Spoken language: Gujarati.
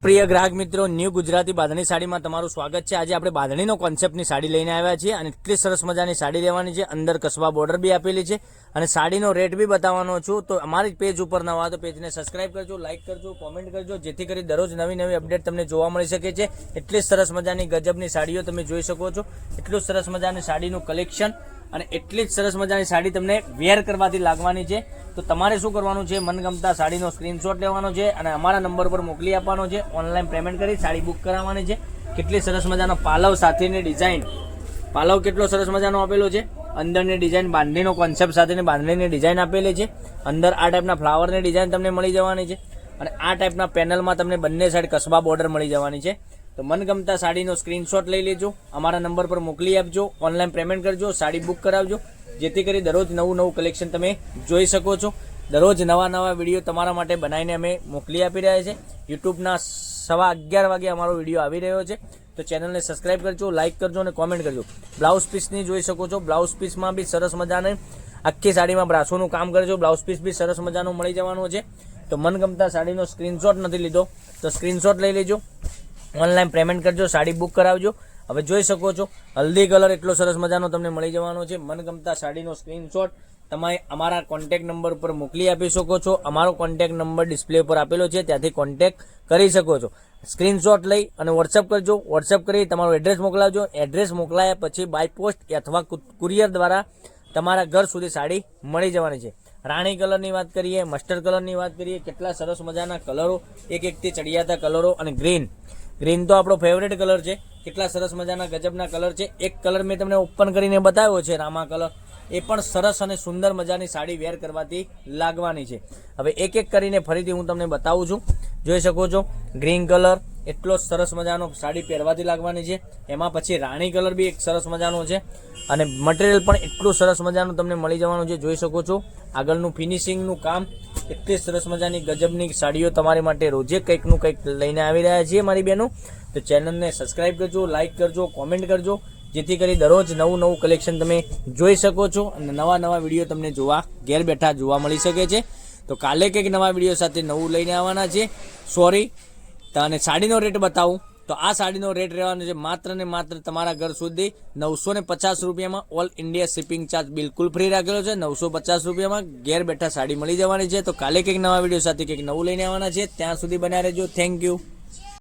પ્રિય ગ્રાહક મિત્રો, ન્યૂ ગુજરાતી બાંધણી સાડીમાં તમારું સ્વાગત છે। આજે આપણે બાંધણીનો કોન્સેપ્ટની સાડી લઈને આવ્યા છીએ અને એટલી સરસ મજાની સાડી લેવાની છે। અંદર કસબા બોર્ડર બી આપેલી છે અને સાડીનો રેટ બી બતાવવાનો છું। તો અમારી પેજ ઉપર નવા તો પેજને સબસ્ક્રાઇબ કરજો, લાઇક કરજો, કોમેન્ટ કરજો, જેથી કરી દરરોજ નવી અપડેટ તમને જોવા મળી શકે છે। એટલી સરસ મજાની ગજબની સાડીઓ તમે જોઈ શકો છો। એટલું સરસ મજાની સાડીનું કલેક્શન અને એટલી જ સરસ મજાની સાડી તમને વેર કરવાથી લાગવાની છે। તો તમારે શું કરવાનું છે, મનગમતા સાડીનો સ્ક્રીનશોટ લેવાનો છે અને અમારા નંબર પર મોકલી આપવાનો છે। ઓનલાઈન પેમેન્ટ કરી સાડી બુક કરાવવાની છે। કેટલી સરસ મજાનો પાલવ સાથેની ડિઝાઇન, પાલવ કેટલો સરસ મજાનો આપેલો છે। અંદરની ડિઝાઇન બાંધણીનો કોન્સેપ્ટ સાથેની બાંધણીની ડિઝાઇન આપેલી છે। અંદર આ ટાઈપના ફ્લાવરની ડિઝાઇન તમને મળી જવાની છે અને આ ટાઈપના પેનલમાં તમને બંને સાઈડ કસબા બોર્ડર મળી જવાની છે। તો મનગમતા સાડીનો સ્ક્રીનશોટ લઈ લેજો, અમારા નંબર પર મોકલી આપજો, ઓનલાઈન પેમેન્ટ કરજો, સાડી બુક કરાવજો, જેથી કરી દરરોજ નવું કલેક્શન તમે જોઈ શકો છો। દરરોજ નવા વિડીયો તમારા માટે બનાવીને અમે મોકલી આપી રહ્યા છે। યુટ્યુબના 11:15 વાગે અમારો વિડીયો આવી રહ્યો છે, તો ચેનલને સબસ્ક્રાઇબ કરજો, લાઇક કરજો અને કોમેન્ટ કરજો। બ્લાઉઝ પીસની જોઈ શકો છો, બ્લાઉઝ પીસમાં બી સરસ મજાને આખી સાડીમાં બ્રાસોનું કામ કરજો, બ્લાઉઝ પીસ બી સરસ મજાનું મળી જવાનું છે। તો મનગમતા સાડીનો સ્ક્રીનશોટ નથી લીધો તો સ્ક્રીનશોટ લઈ લેજો, ઓનલાઈન પેમેન્ટ કરજો, સાડી બુક કરાવજો। હવે જોઈ શકો છો હલ્દી કલર એટલો સરસ મજાનો તમને મળી જવાનો છે। મનગમતા સાડીનો સ્ક્રીનશોટ તમે અમારા કોન્ટેક્ટ નંબર પર મોકલી આપી શકો છો। અમારો કોન્ટેક્ટ નંબર ડિસ્પ્લે પર આપેલો છે, ત્યાંથી કોન્ટેક્ટ કરી શકો છો। સ્ક્રીનશોટ લઈ અને વોટ્સઅપ કરજો, વોટ્સઅપ કરી તમારું એડ્રેસ મોકલાવજો। એડ્રેસ મોકલાયા પછી બાય પોસ્ટ અથવા કુરિયર દ્વારા તમારા ઘર સુધી સાડી મળી જવાની છે। રાણી કલરની વાત કરીએ, મસ્ટર્ડ કલરની વાત કરીએ, કેટલા સરસ મજાના કલરો, એકથી ચડિયાતા કલરો અને ગ્રીન તો આપણો ફેવરેટ કલર છે। કેટલા સરસ મજાના ગજબના કલર છે। એક કલર મેં તમને ઓપન કરીને બતાવ્યો છે, રામા કલર, એ પણ સરસ અને સુંદર મજાની સાડી વેર કરવાથી લાગવાની છે। હવે એક કરીને ફરીથી હું તમને બતાવું છું। જોઈ શકો છો ગ્રીન કલર એટલો સરસ મજાનો સાડી પહેરવાથી લાગવાની છે। એમાં પછી રાણી કલર બી એક સરસ મજાનો છે અને મટીરિયલ પણ એટલું સરસ મજાનું તમને મળી જવાનું છે। જોઈ શકો છો આગળનું ફિનિશિંગનું કામ, એટલી સરસ મજાની ગજબની સાડીઓ તમારી માટે રોજે કંઈકનું કંઈક લઈને આવી રહ્યા છીએ મારી બહેનો। તો ચેનલને સબસ્ક્રાઇબ કરજો, લાઇક કરજો, કોમેન્ટ કરજો, જેથી કરી દરરોજ નવું કલેક્શન તમે જોઈ શકો છો અને નવા વિડીયો તમને ઘેર બેઠા જોવા મળી શકે છે। તો કાલે કંઈક નવા વિડીયો સાથે નવું લઈને આવવાના છે। અને સાડીનો રેટ બતાવું તો આ સાડીનો રેટ રહેવાનો છે માત્ર ને માત્ર તમારા ઘર સુધી 950 રૂપિયામાં। ઓલ ઇન્ડિયા શિપિંગ ચાર્જ બિલકુલ ફ્રી રાખેલો છે। 950 રૂપિયામાં ઘેર બેઠા સાડી મળી જવાની છે। તો કાલે કંઈક નવા વિડીયો સાથે કંઈક નવું લઈને આવવાના છે, ત્યાં સુધી બન્યા રહેજો। Thank you.